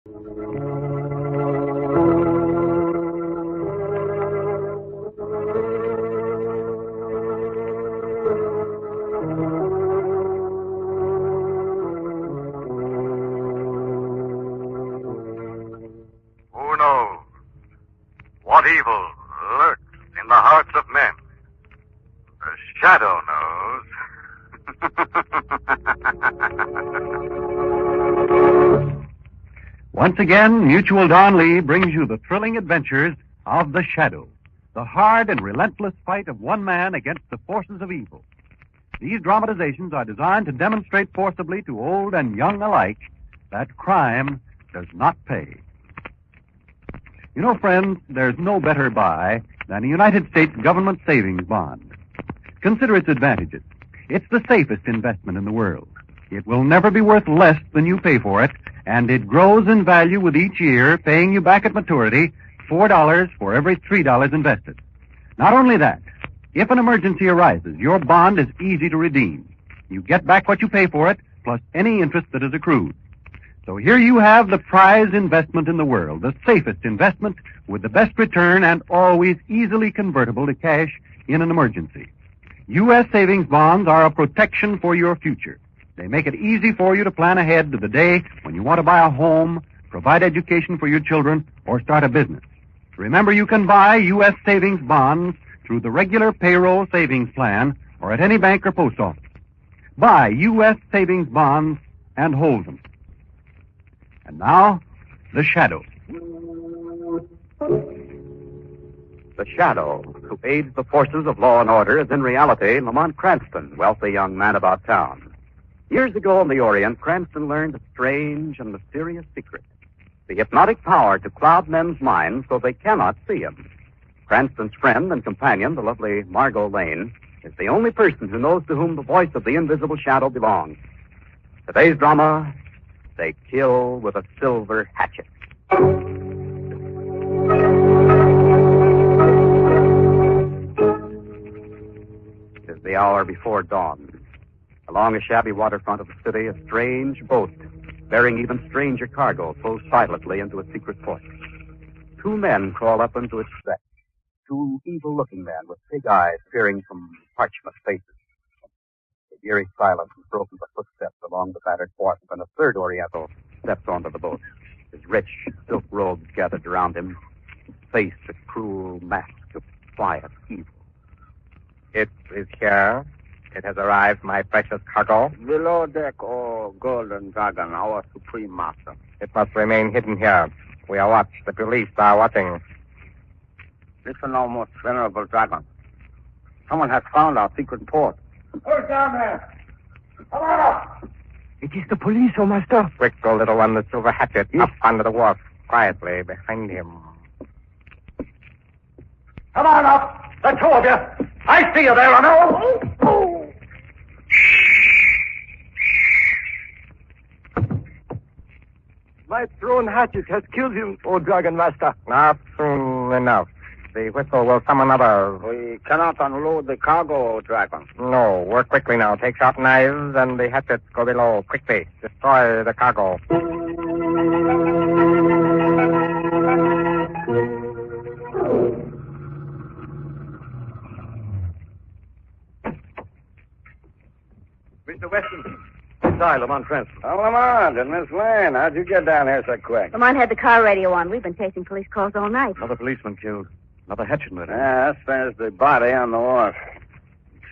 Who knows what evil lurks in the hearts of men? The shadow knows. Once again, Mutual Don Lee brings you the thrilling adventures of the Shadow, the hard and relentless fight of one man against the forces of evil. These dramatizations are designed to demonstrate forcibly to old and young alike that crime does not pay. You know, friends, there's no better buy than a United States government savings bond. Consider its advantages. It's the safest investment in the world. It will never be worth less than you pay for it, and it grows in value with each year, paying you back at maturity $4 for every $3 invested. Not only that, if an emergency arises, your bond is easy to redeem. You get back what you pay for it, plus any interest that is accrued. So here you have the prize investment in the world, the safest investment with the best return and always easily convertible to cash in an emergency. U.S. savings bonds are a protection for your future. They make it easy for you to plan ahead to the day when you want to buy a home, provide education for your children, or start a business. Remember, you can buy U.S. savings bonds through the regular payroll savings plan or at any bank or post office. Buy U.S. savings bonds and hold them. And now, the Shadow. The Shadow, who aids the forces of law and order, is in reality Lamont Cranston, wealthy young man about town. Years ago in the Orient, Cranston learned a strange and mysterious secret. The hypnotic power to cloud men's minds so they cannot see him. Cranston's friend and companion, the lovely Margo Lane, is the only person who knows to whom the voice of the invisible shadow belongs. Today's drama, They Kill with a Silver Hatchet. It is the hour before dawn. Along a shabby waterfront of the city, a strange boat, bearing even stranger cargo, flows silently into a secret port. Two men crawl up into its deck. Two evil-looking men with big eyes peering from parchment faces. The eerie silence is broken by footsteps along the battered wharf, and a third Oriental steps onto the boat. His rich silk robes gathered around him, his face a cruel mask of quiet evil. It is here. It has arrived, my precious cargo. Below deck, oh golden dragon, our supreme master. It must remain hidden here. We are watched. The police are watching. Listen now, most venerable dragon. Someone has found our secret port. Who's down there? Come on up! It is the police, oh master. Quick, go, little one, the silver hatchet. Yes. Up under the wharf. Quietly, behind him. Come on up! The two of you! I see you there, I know! My thrown hatchet has killed him, oh dragon master. Not soon enough. The whistle will summon others. We cannot unload the cargo, oh dragon. No, work quickly now. Take sharp knives and the hatchet. Go below. Quickly. Destroy the cargo. Mr. Weston. Hi, Lamont Cranston. Oh, Lamont and Miss Lane, how'd you get down here so quick? Lamont had the car radio on. We've been chasing police calls all night. Another policeman killed. Another Hatchet murder. Yeah, there's the body on the wharf.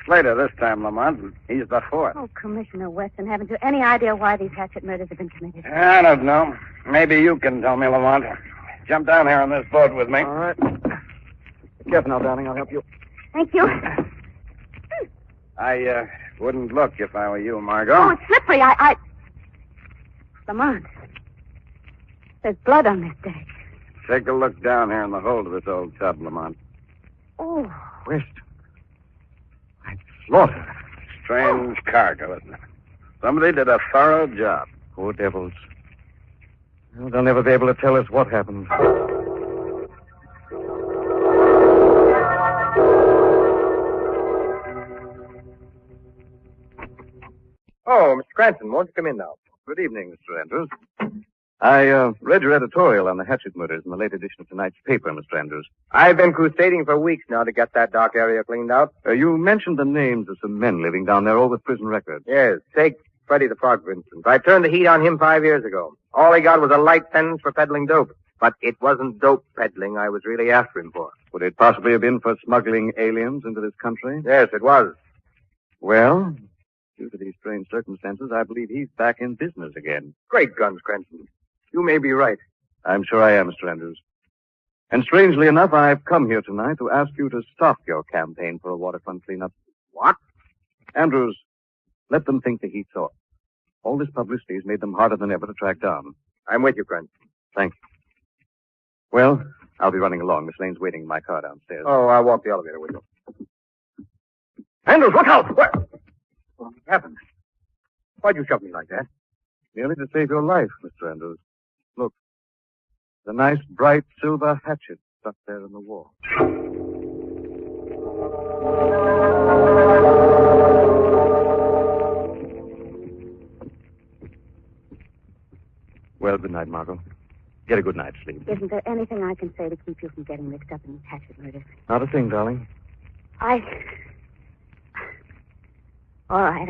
Slater this time, Lamont. He's the fourth. Oh, Commissioner Weston, haven't you any idea why these Hatchet murders have been committed? I don't know. Maybe you can tell me, Lamont. Jump down here on this boat with me. All right. Be careful now, darling. I'll help you. Thank you. I wouldn't look if I were you, Margo. Oh, it's slippery. Lamont, there's blood on this deck. Take a look down here in the hold of this old tub, Lamont. Oh. West. I'd slaughter. Strange cargo, isn't it? Somebody did a thorough job. Poor devils. Well, they'll never be able to tell us what happened. Oh, Mr. Cranston, won't you come in now? Good evening, Mr. Andrews. I read your editorial on the Hatchet murders in the late edition of tonight's paper, Mr. Andrews. I've been crusading for weeks now to get that dark area cleaned out. You mentioned the names of some men living down there, all with prison records. Yes, take Freddie the Frog, for instance. I turned the heat on him 5 years ago. All he got was a light sentence for peddling dope. But it wasn't dope peddling I was really after him for. Would it possibly have been for smuggling aliens into this country? Yes, it was. Well, due to these strange circumstances, I believe he's back in business again. Great guns, Cranston. You may be right. I'm sure I am, Mr. Andrews. And strangely enough, I've come here tonight to ask you to stop your campaign for a waterfront cleanup. What? Andrews, let them think the heat's off. All this publicity has made them harder than ever to track down. I'm with you, Cranston. Thank you. Well, I'll be running along. Miss Lane's waiting in my car downstairs. Oh, I'll walk the elevator with you. Andrews, look out! What happened? Why'd you shove me like that? Merely to save your life, Mr. Andrews. Look, the nice, bright silver hatchet stuck there in the wall. Well, good night, Margo. Get a good night's sleep. Isn't there anything I can say to keep you from getting mixed up in these Hatchet murders? Not a thing, darling. All right.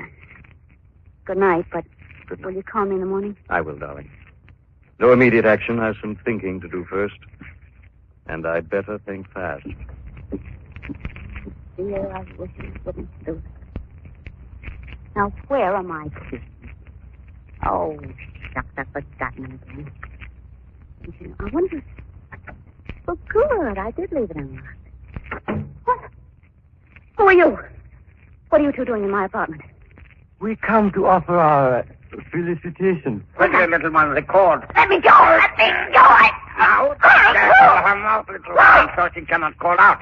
Good night, but Good night. will you call me in the morning? I will, darling. No immediate action. I have some thinking to do first. And I'd better think fast. Dear, I wish you wouldn't do it. Now, where are my keys? Oh, shucks, I've forgotten them again. I wonder... Oh, good. I did leave it unlocked. What? Who are you? What are you two doing in my apartment? We come to offer our felicitations. Put your little one the cord. Let me go! Let me go! Now, therefore her mouth, little one, so she cannot call out.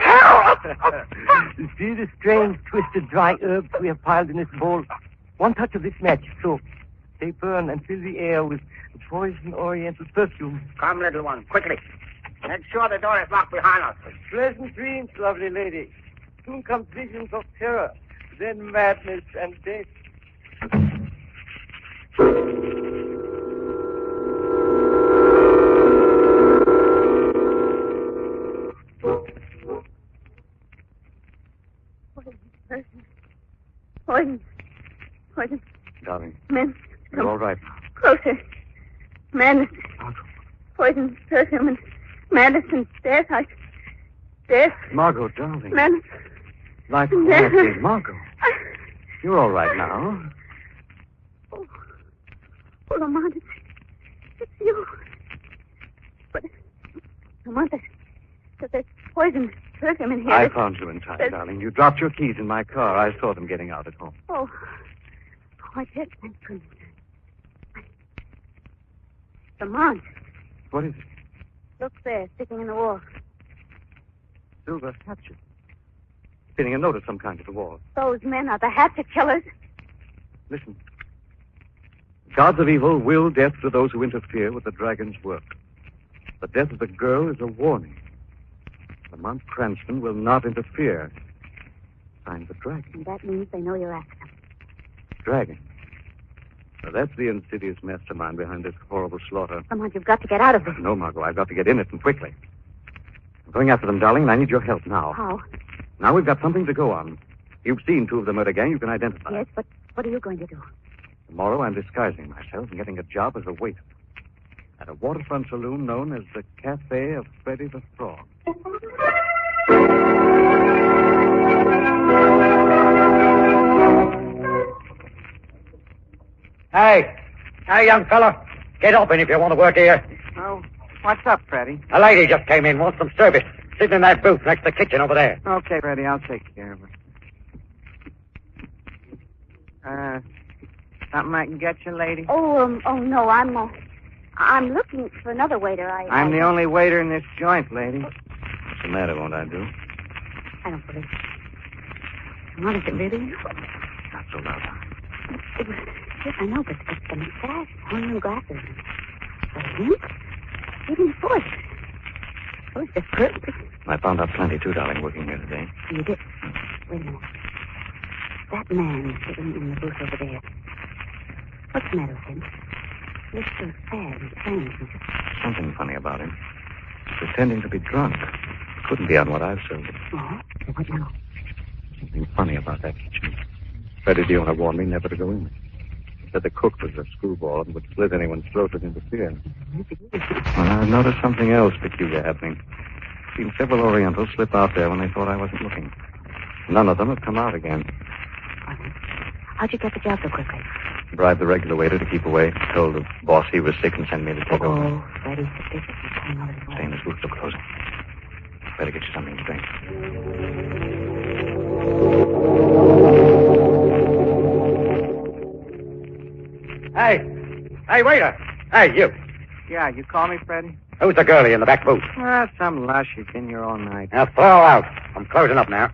See the strange, twisted, dry herbs we have piled in this bowl? One touch of this match, so they burn and fill the air with poison oriental perfume. Come, little one, quickly. Make sure the door is locked behind us. Pleasant dreams, lovely lady. Soon come visions of terror, then madness and death. Poison. Darling, Men. you're all right. Closer. Madness. Poison, perfume, and madness and death. Death. Margo, darling. Madness. Life quietly. Margo. You're all right now. Oh, Lamont, it's you. But, Lamont, there's poison, perfume in here. I found you in time, darling. You dropped your keys in my car. I saw them getting out at home. Oh, I did. Thank goodness. Lamont, What is it? look there, sticking in the wall. Silver hatchet. Pinning a note of some kind to the wall. Those men are the Hatchet killers. Listen. Gods of evil will death to those who interfere with the dragon's work. The death of the girl is a warning. Lamont Cranston will not interfere. Signed the dragon. And that means they know you're after them. Dragon. Now, that's the insidious mastermind behind this horrible slaughter. Lamont, you've got to get out of this. No, Margo, I've got to get in it, and quickly. I'm going after them, darling, and I need your help now. How? Now we've got something to go on. You've seen two of the murder gang you can identify. Yes, but what are you going to do? Tomorrow I'm disguising myself and getting a job as a waiter at a waterfront saloon known as the Cafe of Freddie the Frog. Hey, young fella. Get open if you want to work here. Oh, what's up, Freddie? A lady just came in, wants some service. Sitting in that booth next to the kitchen over there. Okay, Freddie, I'll take care of her. Something I can get you, lady? Oh, no, I'm looking for another waiter. I'm the only waiter in this joint, lady. What's the matter, won't I do? I don't believe it. What is it, really? Not so loud. Yes, I know, but the mustache, horn and glasses. The hint? Even the voice. Oh, it's perfect. I found out plenty, too, darling, working here today. You did? Wait a minute. That man sitting in the booth over there. What's the matter with him? Looks so sad and strange. Something funny about him. Pretending to be drunk. Couldn't be on what I've served him. Oh? What now? Something funny about that kitchen. Freddie the owner warned me never to go in. He said the cook was a screwball and would slit anyone's throat that interfered. Well, I've noticed something else peculiar happening. Seen several Orientals slip out there when they thought I wasn't looking. None of them have come out again. How'd you get the job so quickly? Bribed the regular waiter to keep away. Told the boss he was sick and sent me to take over. Oh, Freddie's suspicious. He's coming over this way. Stay in this booth till closing. Better get you something to drink. Hey, waiter. Hey, you. Yeah, you call me, Freddie? Who's the girlie in the back booth? Some lush. She's been here all night. Now, throw her out. I'm closing up now.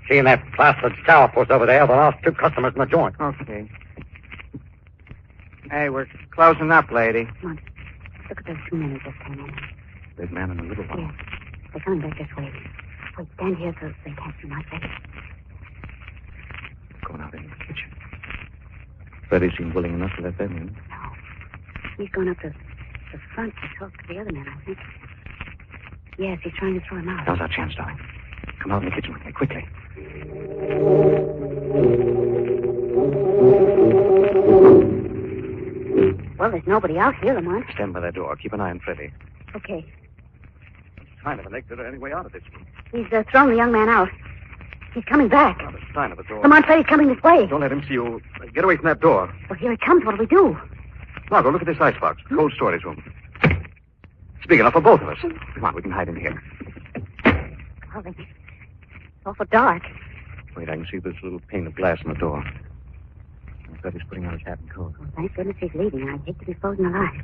She and that plastered sourpuss over there are the last two customers in the joint. Okay. Hey, we're closing up, lady. Come on. Look at those two men who just came in. Big man and the little one. Yes. They're coming back this way. Wait, stand here so they can't see my face. Going out into the kitchen. Freddie seemed willing enough to let them in. No. He's gone up to the front to talk to the other men, I think. Yes, he's trying to throw him out. Now's our chance, darling. Come out in the kitchen with me, quickly. Well, there's nobody out here, Lamont. Stand by that door. Keep an eye on Freddie. Okay. Sign of an exit or any way out of this room. He's thrown the young man out. He's coming back. Not a sign of a door. Lamont, Freddie's coming this way. Don't let him see you. Get away from that door. Well, here he comes. What'll we do? Margo, look at this icebox. Cold storage room. It's big enough for both of us. Come on, we can hide in here. Golly. It's awful dark. Wait, I can see this little pane of glass in the door. Freddie's putting on his hat and coat. Oh, thank goodness he's leaving. I'd hate to be frozen alive.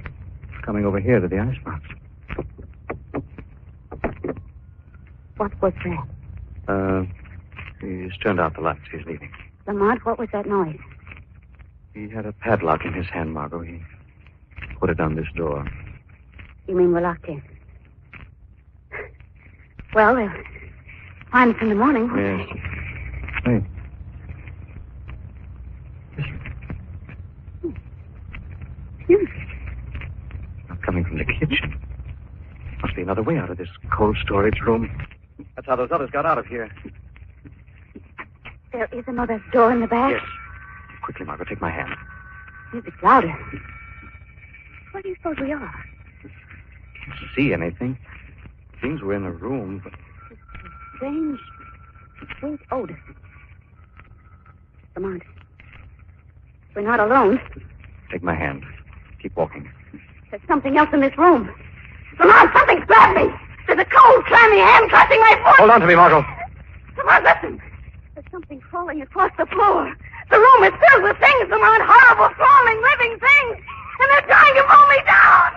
Coming over here to the icebox. What was that? He's turned out the lights. He's leaving. Lamont, what was that noise? He had a padlock in his hand, Margo. He put it on this door. You mean we're locked in? Well, they'll find us in the morning. Yes. Wait. Not coming from the kitchen. Must be another way out of this cold storage room. That's how those others got out of here. There is another door in the back? Yes. Quickly, Margo, take my hand. Music's louder. Where do you suppose we are? Can't see anything. Seems we're in a room, but... Strange, sweet odor. Lamont, we're not alone. Take my hand. Keep walking. There's something else in this room. Lamont, something's grabbed me. There's a cold, clammy hand clutching my foot. Hold on to me, Margo. Lamont, listen. There's something crawling across the floor. The room is filled with things, Lamont. Horrible, crawling, living things. And they're trying to pull me down.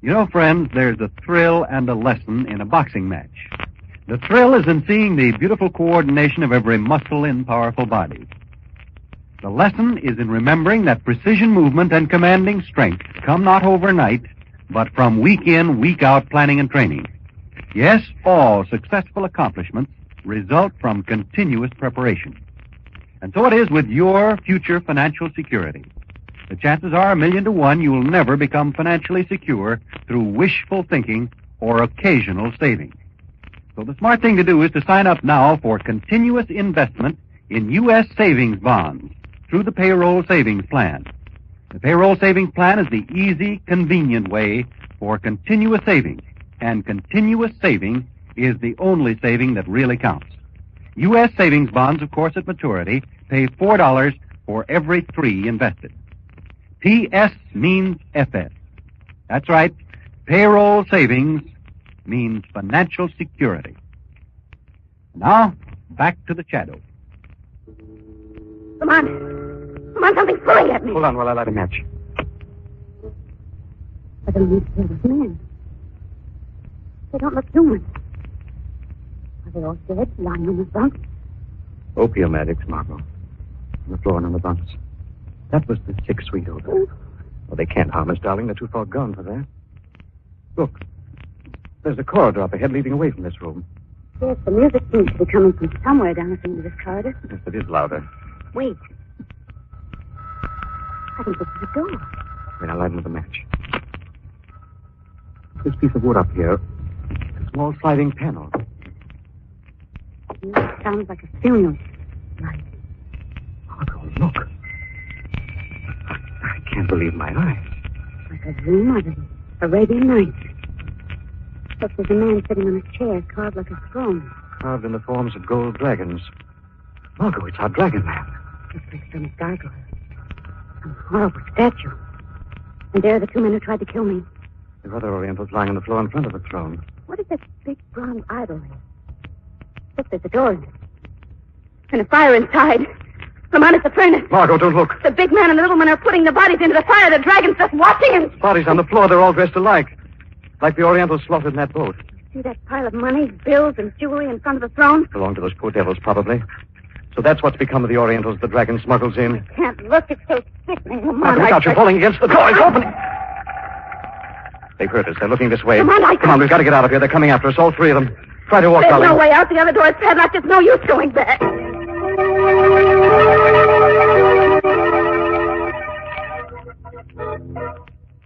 You know, friends, there's a thrill and a lesson in a boxing match. The thrill is in seeing the beautiful coordination of every muscle in powerful bodies. The lesson is in remembering that precision movement and commanding strength come not overnight, but from week in, week out planning and training. Yes, all successful accomplishments result from continuous preparation. And so it is with your future financial security. The chances are 1,000,000 to 1 you will never become financially secure through wishful thinking or occasional saving. So the smart thing to do is to sign up now for continuous investment in U.S. savings bonds through the payroll savings plan. The payroll savings plan is the easy, convenient way for continuous saving, and continuous saving is the only saving that really counts. U.S. savings bonds, of course, at maturity, pay $4 for every 3 invested. PS means FS. That's right. Payroll savings means financial security. Now, back to the shadow. Lamont, something's pulling at me. Hold on while I light a match. But those men. They don't look human. Are they all dead, lying on the bunk? Opium addicts, Margo. On the floor and on the bunks. That was the sick, sweet odor. Well, they can't harm us, darling. They're too far gone for that. Look. There's a corridor up ahead leading away from this room. Yes, the music seems to be coming from somewhere down this end of this corridor. Yes, it is louder. Wait. I think this is a door. Wait, I'll light another match. This piece of wood up here, a small sliding panel. Music sounds like a funeral. Right. Margo, look. I can't believe my eyes. Like a dream of the Arabian Nights. Look, there's a man sitting on a chair carved like a throne. Carved in the forms of gold dragons. Margo, it's our dragon man. It's like some gargoyle. Some horrible statue. And there are the two men who tried to kill me. The other Orientals lying on the floor in front of the throne. What is that big bronze idol there? Look, there's a door in it. And a fire inside. Lamont, it's the furnace. Margo, don't look. The big man and the little man are putting the bodies into the fire. The dragon's just watching him. Bodies on the floor, they're all dressed alike. Like the Orientals slaughtered in that boat. See that pile of money, bills, and jewelry in front of the throne? Belong to those poor devils, probably. So that's what's become of the Orientals the dragon smuggles in. I can't look. It's so sickening. Lamont, Margo, look out. You're falling against the door. It's opening. They've heard us. They're looking this way. Lamont, Come on, we've got to get out of here. They're coming after us, all three of them. Try to walk, There's darling. no way out. The other door is padlocked. There's no use going back.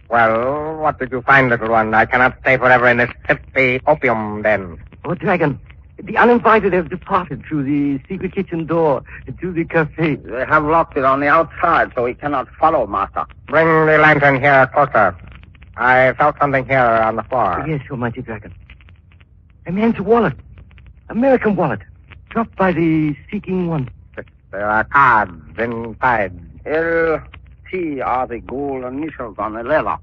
Well, what did you find, little one? I cannot stay forever in this filthy opium den. Oh, Dragon, the uninvited have departed through the secret kitchen door to the cafe. They have locked it on the outside, so we cannot follow, Master. Bring the lantern here closer. I felt something here on the floor. Yes, Almighty Dragon. A man's wallet. American wallet. Dropped by the seeking one. There are cards inside. L.T. are the gold initials on the leather.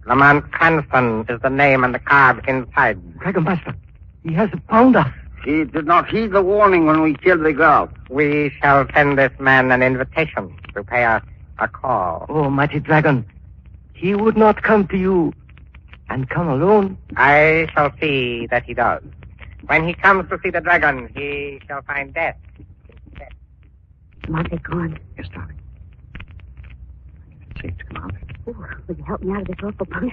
Lamont Cranston is the name and the card inside. Dragon Master, he has found us. He did not heed the warning when we killed the girl. We shall send this man an invitation to pay us a call. Oh, mighty Dragon, he would not come to you and come alone. I shall see that he does. When he comes to see the dragon, he shall find death. Lamont, they're gone. Yes, darling. It's safe to come out. Oh, will you help me out of this awful bunk?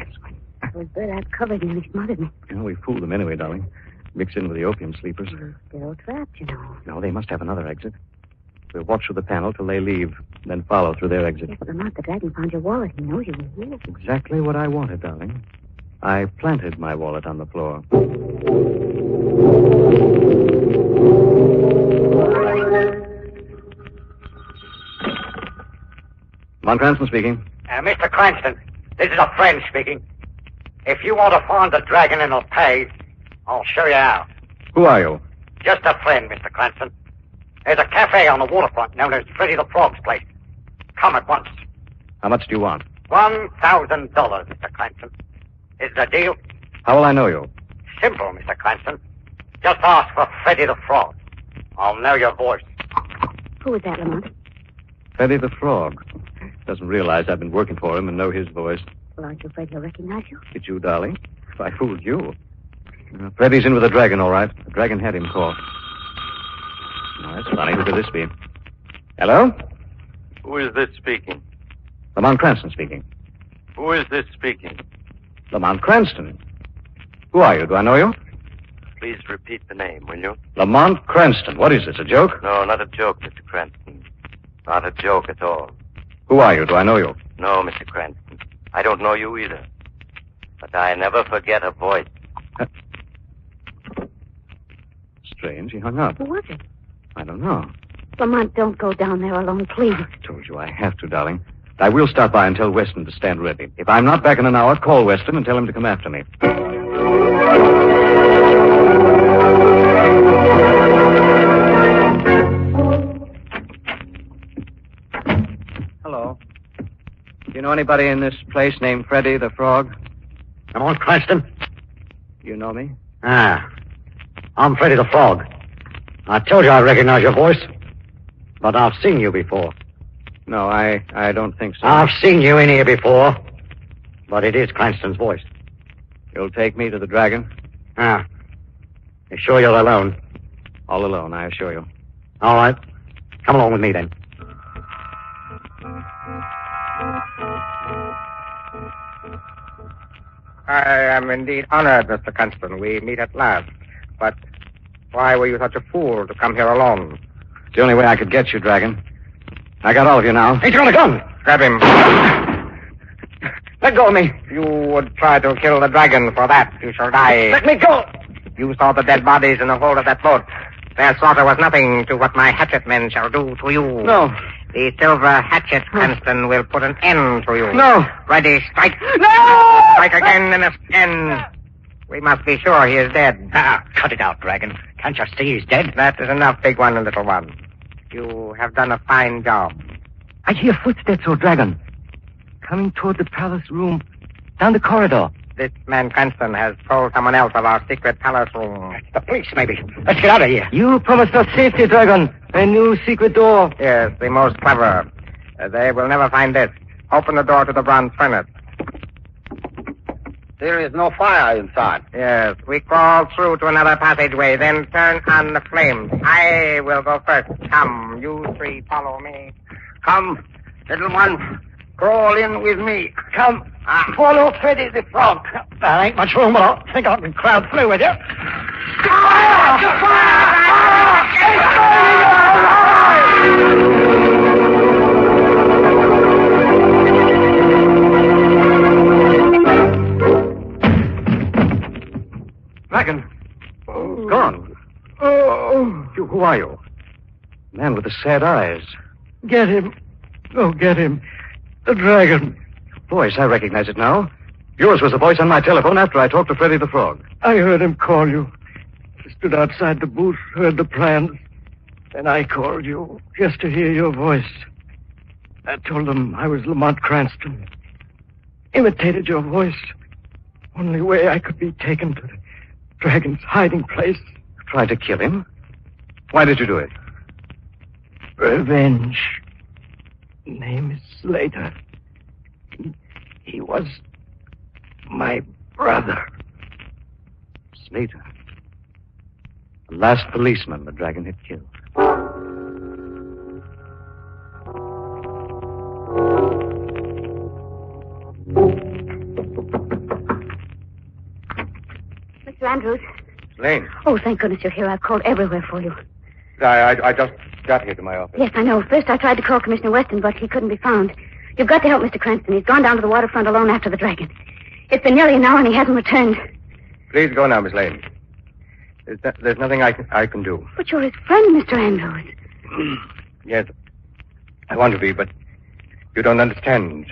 Those bird eyes covered me and they smothered me. You know, we fooled them anyway, darling. Mix in with the opium sleepers. We're still trapped, you know. No, they must have another exit. We'll watch through the panel till they leave, then follow through their exit. Yes, but Lamont, the dragon found your wallet. He knows you were here. Exactly what I wanted, darling. I planted my wallet on the floor. Lamont Cranston speaking. Mr. Cranston, this is a friend speaking. If you want to find the dragon and it'll pay, I'll show you how. Who are you? Just a friend, Mr. Cranston. There's a cafe on the waterfront known as Freddy the Frog's place. Come at once. How much do you want? $1,000, Mr. Cranston. Is the deal? How will I know you? Simple, Mr. Cranston. Just ask for Freddy the Frog. I'll know your voice. Who is that, Lamont? Freddy the Frog. Doesn't realize I've been working for him and know his voice. Well, aren't you afraid he'll recognize you? Did you, darling? If I fooled you. Freddy's in with the dragon, all right. The dragon had him caught. Oh, that's funny. Who could this be? Hello? Who is this speaking? Lamont Cranston speaking. Who is this speaking? Lamont Cranston. Who are you? Do I know you? Please repeat the name, will you? Lamont Cranston. What is this, a joke? No, not a joke, Mr. Cranston. Not a joke at all. Who are you? Do I know you? No, Mr. Cranston. I don't know you either. But I never forget a voice. Strange. He hung up. Who was it? I don't know. Lamont, don't go down there alone, please. I told you I have to, darling. I will stop by and tell Weston to stand ready. If I'm not back in an hour, call Weston and tell him to come after me. Hello. Do you know anybody in this place named Freddy the Frog? Lamont Cranston? You know me? I'm Freddy the Frog. I told you I recognize your voice. But I've seen you before. No, I don't think so. I've seen you in here before. But it is Cranston's voice. You'll take me to the dragon? You sure you're alone? All alone, I assure you. All right. Come along with me, then. I am indeed honored, Mr. Cranston. We meet at last. But why were you such a fool to come here alone? It's the only way I could get you, Dragon. I got all of you now. He's got a gun. Grab him. Let go of me. You would try to kill the dragon. For that, you shall die. Let me go. You saw the dead bodies in the hold of that boat. Their slaughter was nothing to what my hatchet men shall do to you. No. The silver hatchet, Cranston, will put an end to you. No. Ready, strike. No! Strike again and again. We must be sure he is dead. Cut it out, Dragon. Can't you see he's dead? That is enough, big one and little one. You have done a fine job. I hear footsteps, oh Dragon. Coming toward the palace room. Down the corridor. This man Cranston has told someone else of our secret palace room. The police, maybe. Let's get out of here. You promised us safety, Dragon. A new secret door. Yes, the most clever. They will never find this. Open the door to the bronze furnace. There is no fire inside. Yes, we crawl through to another passageway, then turn on the flames. I will go first. Come, you three, follow me. Come, little one. Crawl in with me. Come. Follow Freddy the Frog. There ain't much room, but I think I can crowd through with you. Dragon. Gone. Oh, Who are you? Man with the sad eyes. get him. Oh, get him. The dragon. Voice, I recognize it now. Yours was the voice on my telephone after I talked to Freddy the Frog. I heard him call you. I stood outside the booth, heard the plans. Then I called you just to hear your voice. I told them I was Lamont Cranston. Imitated your voice. Only way I could be taken to the dragon's hiding place. Tried to kill him? Why did you do it? Revenge. Name is Slater. He was my brother. Slater. The last policeman the dragon had killed. Mr. Andrews. Lane. Oh, thank goodness you're here. I've called everywhere for you. I just got here to my office. Yes, I know. First I tried to call Commissioner Weston, but he couldn't be found. You've got to help Mr. Cranston. He's gone down to the waterfront alone after the dragon. It's been nearly an hour and he hasn't returned. Please go now, Miss Lane. There's nothing I can do. But you're his friend, Mr. Andrews. Yes, I want to be, but you don't understand.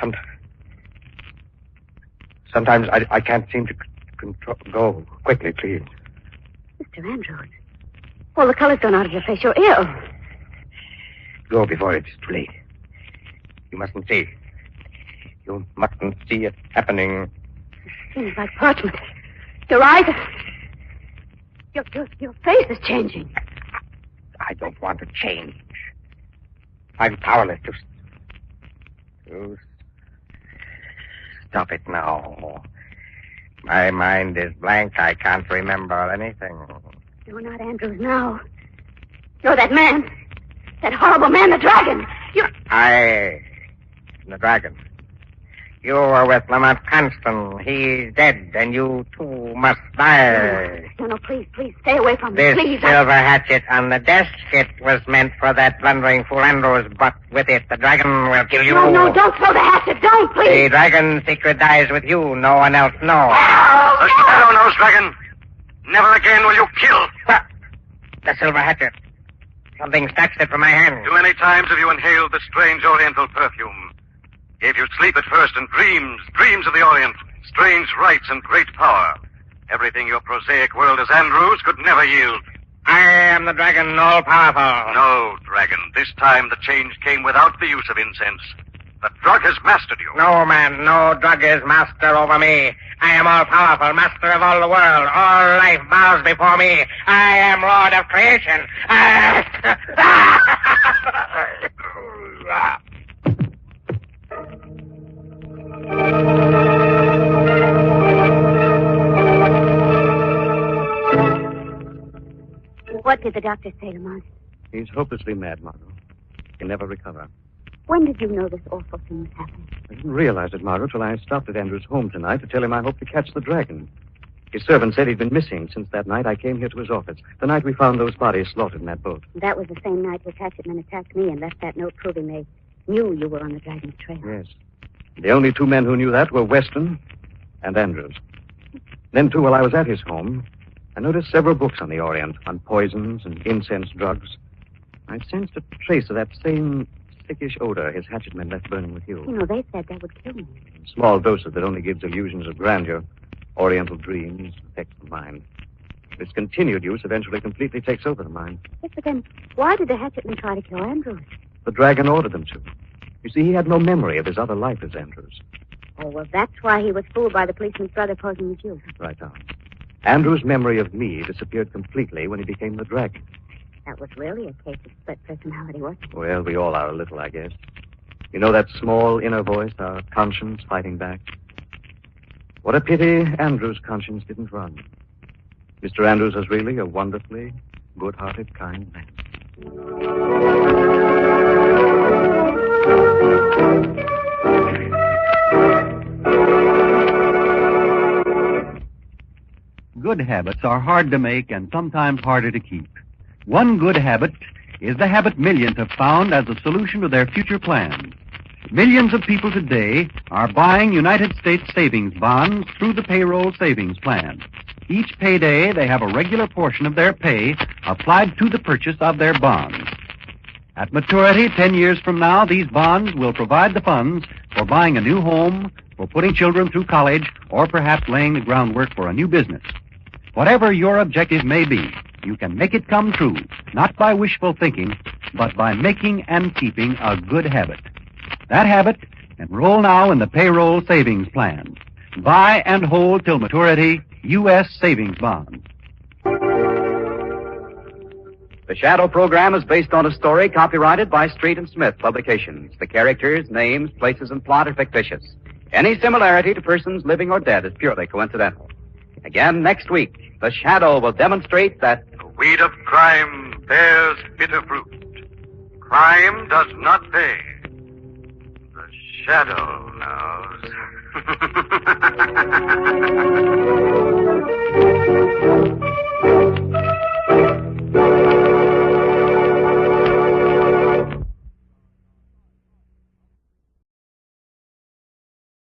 Sometimes I can't seem to control. Go quickly, please. Mr. Andrews. Well, the color's gone out of your face. You're ill. Go before it's too late. You mustn't see. You mustn't see it happening. Seems like parchment. Your eyes are... Your face is changing. I don't want to change. I'm powerless to stop it now. My mind is blank. I can't remember anything. You're not Andrews now. You're that man. That horrible man, the dragon. I am the dragon. You were with Lamont Cranston. He's dead, and you too must die. No, please, stay away from me, This please. silver hatchet on the desk, it was meant for that blundering fool Andrews, but with it, the dragon will kill you. No, don't throw the hatchet. Don't, The please. dragon's secret dies with you. No one else knows. The shadow knows, Dragon. Never again will you kill. The silver hatchet. Something snatched it from my hand. Too many times have you inhaled the strange oriental perfume. Gave you sleep at first and dreams of the Orient, strange rites and great power. Everything your prosaic world as Andrews could never yield. I am the dragon, all-powerful. No, Dragon, this time the change came without the use of incense. The drug has mastered you. No man, no drug is master over me. I am all-powerful, master of all the world. All life bows before me. I am lord of creation. What did the doctor say, Lamont? He's hopelessly mad, Margo. He'll never recover. When did you know this awful thing was happening? I didn't realize it, Margo, till I stopped at Andrew's home tonight to tell him I hoped to catch the dragon. His servant said he'd been missing since that night I came here to his office, the night we found those bodies slaughtered in that boat. That was the same night his hatchet men attacked me and left that note proving they knew you were on the dragon's trail. Yes. The only two men who knew that were Weston and Andrews. Then, too, while I was at his home, I noticed several books on the Orient, on poisons and incense drugs. I sensed a trace of that same sickish odor his hatchet men left burning with you. You know, they said that would kill me. Small doses that only gives illusions of grandeur, oriental dreams, affects the mind. This continued use eventually completely takes over the mind. Yes, but then why did the hatchet men try to kill Andrews? The dragon ordered them to. You see, he had no memory of his other life as Andrews. Oh, well, that's why he was fooled by the policeman's brother posing as you. Right on. Andrew's memory of me disappeared completely when he became the dragon. That was really a case of split personality, wasn't it? Well, we all are a little, I guess. You know that small inner voice, our conscience fighting back? What a pity Andrew's conscience didn't run. Mr. Andrews is really a wonderfully good-hearted, kind man. Good habits are hard to make and sometimes harder to keep. One good habit is the habit millions have found as a solution to their future plans. Millions of people today are buying United States savings bonds through the payroll savings plan. Each payday, they have a regular portion of their pay applied to the purchase of their bonds. At maturity, 10 years from now, these bonds will provide the funds for buying a new home, for putting children through college, or perhaps laying the groundwork for a new business. Whatever your objective may be, you can make it come true, not by wishful thinking, but by making and keeping a good habit. That habit, enroll now in the payroll savings plan. Buy and hold till maturity U.S. savings bonds. The Shadow program is based on a story copyrighted by Street and Smith Publications. The characters, names, places, and plot are fictitious. Any similarity to persons living or dead is purely coincidental. Again, next week, The Shadow will demonstrate that the weed of crime bears bitter fruit. Crime does not pay. The Shadow knows.